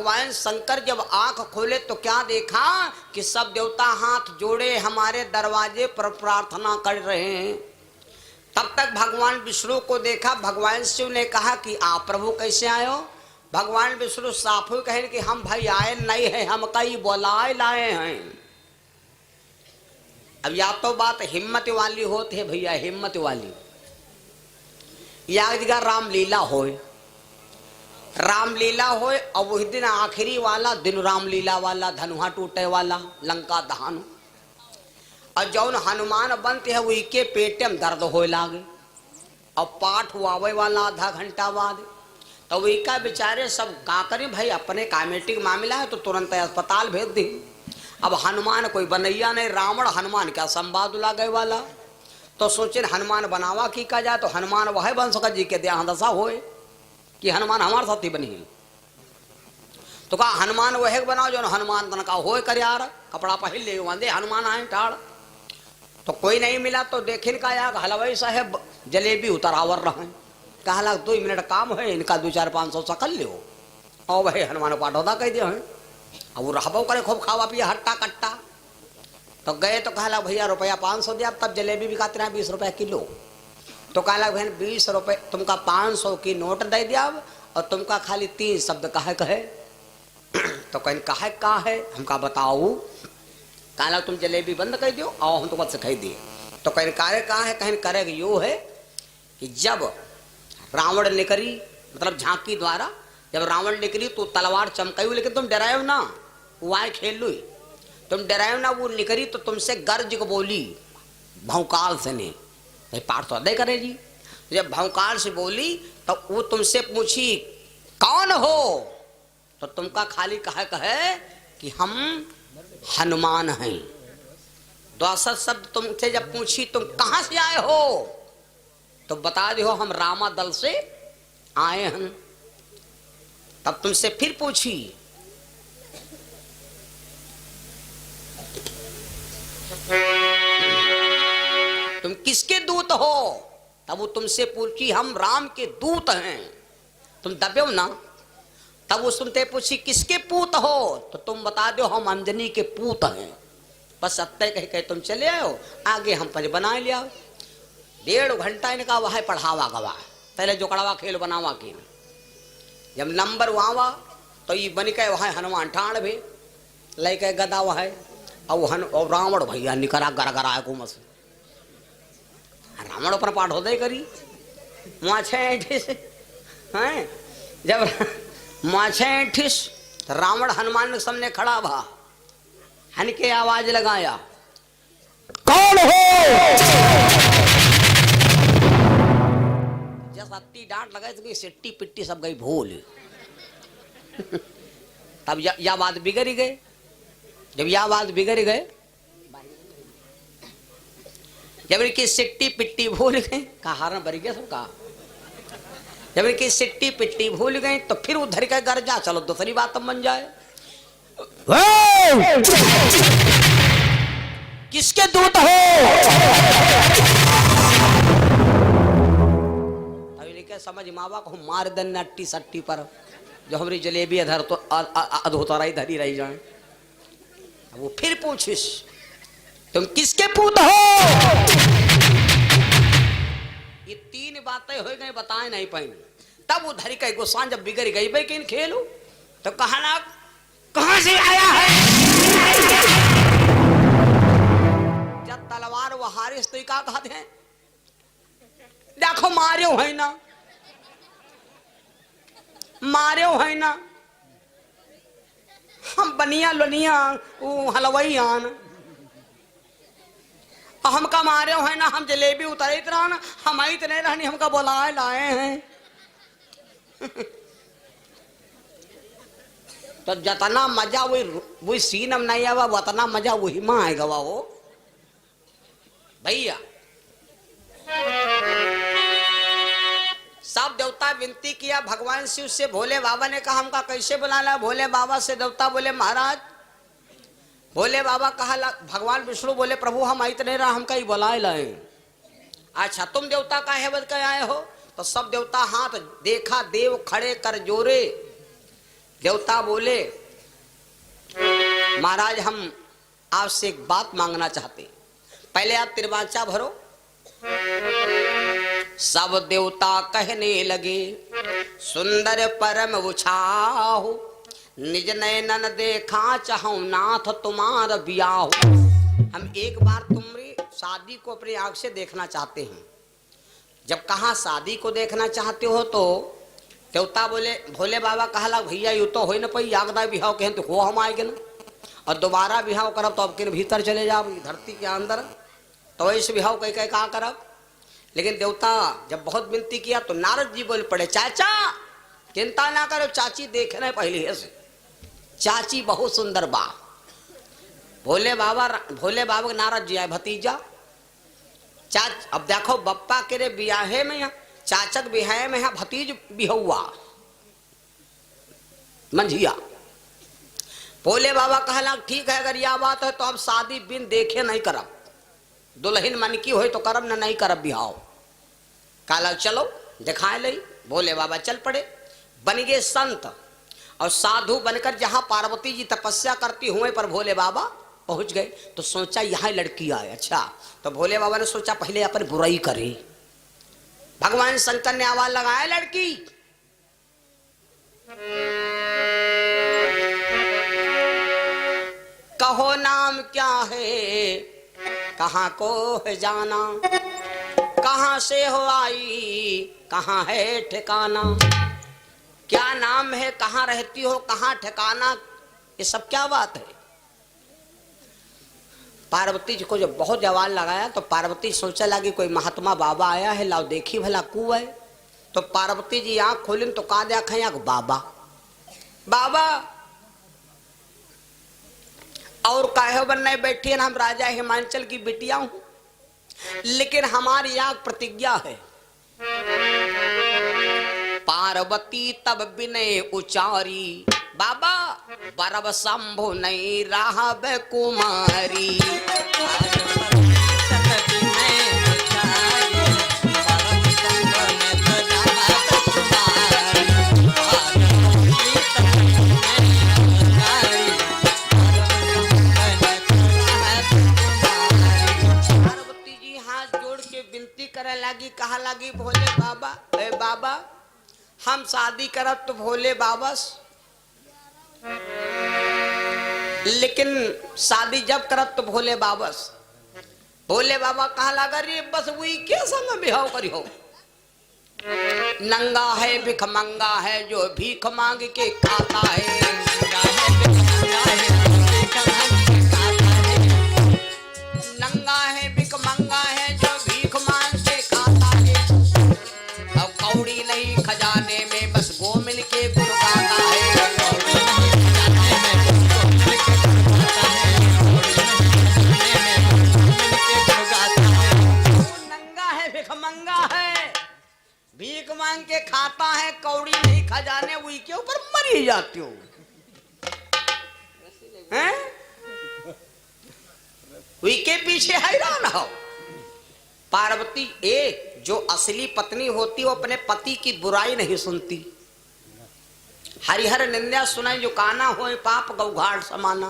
भगवान शंकर जब आंख खोले तो क्या देखा कि सब देवता हाथ जोड़े हमारे दरवाजे पर प्रार्थना कर रहे हैं। तब तक भगवान विष्णु को देखा। भगवान शिव ने कहा कि आप प्रभु कैसे आए हो? भगवान विष्णु साफ ही कहे कि हम भाई आए नहीं है, हम कई बुलाए लाए हैं। अब या तो बात हिम्मत वाली होती है भैया, हिम्मत वाली। या जगह रामलीला होए, रामलीला होए और वही दिन आखिरी वाला दिन रामलीला वाला, धनुहा टूटे वाला, लंका दहन। और जौन हनुमान बनते है वही के पेटे में दर्द होए लागे और पाठ हुआवे वाला आधा घंटा बाद। तो वही का बेचारे सब का करें भाई, अपने कामेटिक मामला है तो तुरंत अस्पताल भेज दी। अब हनुमान कोई बनैया नहीं, रावण हनुमान क्या संवाद लागे वाला। तो सोचे हनुमान बनावा की का जाए, तो हनुमान वह बन सका जी के देहा दशा होए कि हनुमान हमारे साथी बनी है। तो कहा हनुमान वह बनाओ जो हनुमान तन का होए कर यार, कपड़ा पहन ले वंदे हनुमान आए टाड़। तो कोई नहीं मिला तो देखिन का यार हलवाई साहेब जलेबी उतरावर रहे। कहा 2 मिनट काम है इनका, 2-4-500 सकल ले और वही हनुमान पाठौदा कह दिया है। अब वो रहबो करे खूब खावा पिया हट्टा कट्टा। तो गए तो कहला भैया रुपया 500 दिया, तब जलेबी भी खाते हैं 20 रुपया किलो। तो कहला बहन 20 रुपये तुमका 500 की नोट दे दिया और तुमका खाली 3 शब्द कहे कहे। तो कहन कहे का है हमका बताओ। कहला तुम जलेबी बंद कर दियो और हम तो बस कह दिए। तो कहन कार्य कहा है, कहन करे यो है कि जब रावण निकली, मतलब झांकी द्वारा जब रावण निकली तो तलवार चमकाई, लेकिन तुम डरायो ना, वो आए खेल लो। तुम डरायो ना, वो निकली तो तुमसे गर्ज को बोली भौकाल से नहीं भाई पाठ तो अदय करे जी। जब भौकाल से बोली तो वो तुमसे पूछी कौन हो, तो तुमका खाली कहे कि हम हनुमान हैं। दूसरा शब्द तुमसे जब पूछी तुम कहां से आए हो, तो बता दो हम रामा दल से आए हैं। तब तुमसे फिर पूछी तुम किसके दूत हो, तब वो तुमसे पूछी हम राम के दूत हैं। तुम दबे हो ना। तब वो सुनते पूछी किसके पूत हो, तो तुम बता दो हम अंजनी के पूत हैं। बस सत्य कह कह तुम चले आयो, आगे हम पर बना लिया। 1.5 घंटा इनका वह पढ़ावा गवा, पहले जो कड़वा खेल बनावा की। जब नंबर वावा तो ये बन के वह हनुमान ठाण भी लेके गदा वह और रावण भैया निकरा गरगरा को मस रावण पर पाठ होते करी माछे ऐठिस हैं। जब माछे ऐठिस रावण हनुमान के सामने खड़ा भा, हन के आवाज लगाया कौन हो। जब अत्ती डांट लगाई तो सिट्टी पिट्टी सब गई भूल। तब या बात बिगड़ गए। जब यह बात बिगड़ गए, जब इनकी सिट्टी पिट्टी भूल गए, कहा हारन भर गया सबका। जब इनकी सिट्टी पिट्टी भूल गए तो फिर उधर के घर जा, चलो दूसरी बात बन जाए। किसके दूत हो? अभी क्या समझ मावा को मार देना अट्टी सट्टी पर, जो हमारी जलेबी अधर तो अधोतरा ही धरी रही जाए। वो फिर पूछिस तुम किसके पूत हो। ये 3 बातें हो गई, बताए नहीं पाई। तब वो धरी का गुस्सा जब बिगड़ गई भाई कि खेलू, तो कहा ना कहां से आया है। जब तलवार वो हारिस तो क्या कहते हैं, देखो मार्यो है ना, मार्यो है ना, हम बनिया लोनिया हलवाई आन हमका मारे है ना, हम जलेबी उतरे इतना ना, हम इतने रहनी हमका बुलाए लाए हैं। तो जतना मजा वही सीन में नहीं आवा, उतना मजा वही में आएगा वो भैया। सब देवता विनती किया भगवान शिव से। भोले बाबा ने कहा हमका कैसे बुलाना। भोले बाबा से देवता बोले महाराज, भोले बाबा कहा भगवान विष्णु बोले प्रभु हम इतने रहा हम कहीं बुलाए लाए। अच्छा तुम देवता का है बद के आए हो। तो सब देवता हाथ देखा, देव खड़े कर जोरे देवता बोले महाराज हम आपसे एक बात मांगना चाहते हैं, पहले आप तिरवाचा भरो। सब देवता कहने लगे सुंदर परम उछाहु, निज नयनन देखा चाहूं नाथ तुम्हार बियाहु। हम एक बार तुम्हारी शादी को अपनी आंख से देखना चाहते हैं। जब कहा शादी को देखना चाहते हो तो देवता बोले भोले बाबा कहला भैया यू तो हो न पई यागदा बिहाव कहें तो हो हम आएगे ना, और दोबारा बिहाव करब तो अब के भीतर चले जाओ धरती के अंदर, तो ऐसे बिहाव कह कह कहा करब। लेकिन देवता जब बहुत विनती किया तो नारद जी बोल पड़े चाचा चिंता ना करो, चाची देखने पहले से चाची बहुत सुंदर बा। भोले बाबा नारद जी आए भतीजा चाच, अब देखो बप्पा के रे बियाहे में है, चाचक बिहाए में है, भतीज बिहुआ मंझिया। भोले बाबा कहला ठीक है अगर यह बात है तो अब शादी बिन देखे नहीं करब, दुल्हन मन की हो तो करब न नहीं करब बिहाव। कहला चलो दिखाए लई। भोले बाबा चल पड़े, बन गए संत और साधु बनकर जहां पार्वती जी तपस्या करती हुए पर भोले बाबा पहुंच गए। तो सोचा यहां लड़की आए, अच्छा तो भोले बाबा ने सोचा पहले अपन बुराई करे। भगवान शंकर ने आवाज लगाया लड़की कहो नाम क्या है, कहाँ को है जाना, कहाँ से हो आई, कहाँ है ठिकाना। क्या नाम है, कहाँ रहती हो, कहाँ ठिकाना, ये सब क्या बात है। पार्वती जी को जब बहुत जवान लगाया तो पार्वती सोचा लगी कोई महात्मा बाबा आया है, लाओ देखी भला कु है। तो पार्वती जी आंख खोली तो कहा देखा आंख बाबा बाबा और काहे बनने बैठी है, हम राजा हिमांचल की बिटिया हूं, लेकिन हमारी आंख प्रतिज्ञा है। पार्वती तब विनय उचारी, बाबा बरब शंभु नहीं रहा बे कुमारी। पार्वती जी हाथ जोड़ के विनती करे लगी, कहा लगी भोले बाबा ए बाबा हम शादी करब तो भोले बाबा, लेकिन शादी जब करब तो भोले बाबा। भोले बाबा कहा लगा रे बस वही के संग बिहाव करी हो। नंगा है भिख मंगा है जो भीख मांग के खाता है, नंगा है भिख मंगा है जो भीख मांग के खाता है। अब कौड़ी नहीं खजाने में बस गो मिल के गुण गाता है। भीख मांग के खाता है, कौड़ी नहीं खजाने वही के ऊपर मरी जाती हो हैं, वही के पीछे हैरान हो। पार्वती एक जो असली पत्नी होती वो अपने पति की बुराई नहीं सुनती। हरिहर निंदा सुनाई जो काना हो पाप गौघाट समाना।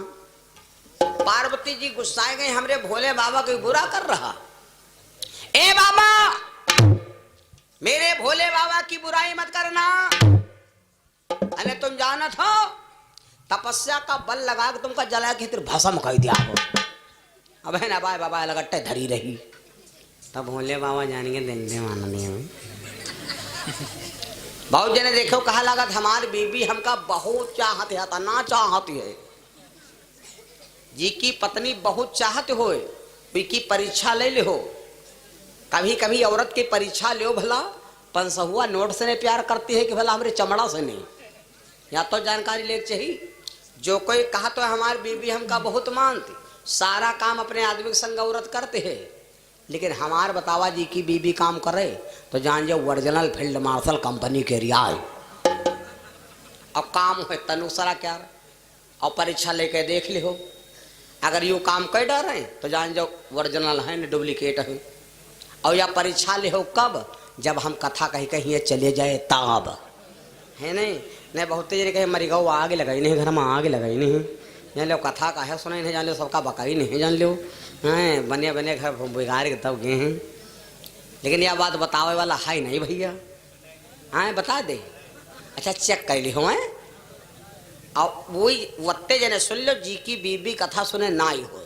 पार्वती जी गुस्साए गए हमरे भोले बाबा को बुरा कर रहा। ए बाबा मेरे भोले बाबा की बुराई मत करना, अरे तुम जानत हो तपस्या का बल लगा के तुमका जला के तेरे भस्म कर दिया हो। अब है ना बाय बाबा लगट्टे धरी रही, तब भोले बाबा जानेंगे देंगे माननीय बहुत जने देखो कहा लगा हमारी बीबी हमका बहुत चाहत है, ना चाहती है जी की पत्नी बहुत चाहते हो, की परीक्षा ले ले हो। कभी कभी औरत की परीक्षा ले भला 500 नोट से नहीं प्यार करती है कि भला हमारे चमड़ा से नहीं, या तो जानकारी ले चाहिए। जो कोई कहा तो हमारी बीबी हमका बहुत मानती, सारा काम अपने आदमी के संग औरत करते हैं, लेकिन हमार बतावा जी की बीबी काम करे तो जान जाओ ओरिजिनल फील्ड मार्शल कंपनी के रियाय। अब काम है तनुसरा क्या और परीक्षा लेके देख ली हो, अगर यू काम कर डर रहे तो जान जाओ ओरिजिनल है न डुप्लीकेट है। और या परीक्षा ले हो कब, जब हम कथा कहीं कहीं चले जाए तब है नहीं, ने बहुत जने कहे मरी गौ आग लगाई नहीं घर में आग लगाई नहीं जान लो कथा का है सुनाई नहीं जान लो सबका बकाई नहीं जान लो हैं बने बने घर बिगाड़ के तब गए हैं लेकिन यह बात बतावे वाला है नहीं भैया हाँ बता दे अच्छा चेक कर ली हो अब वही वत्ते जने सुन लो जी की बीबी कथा सुने ना ही हो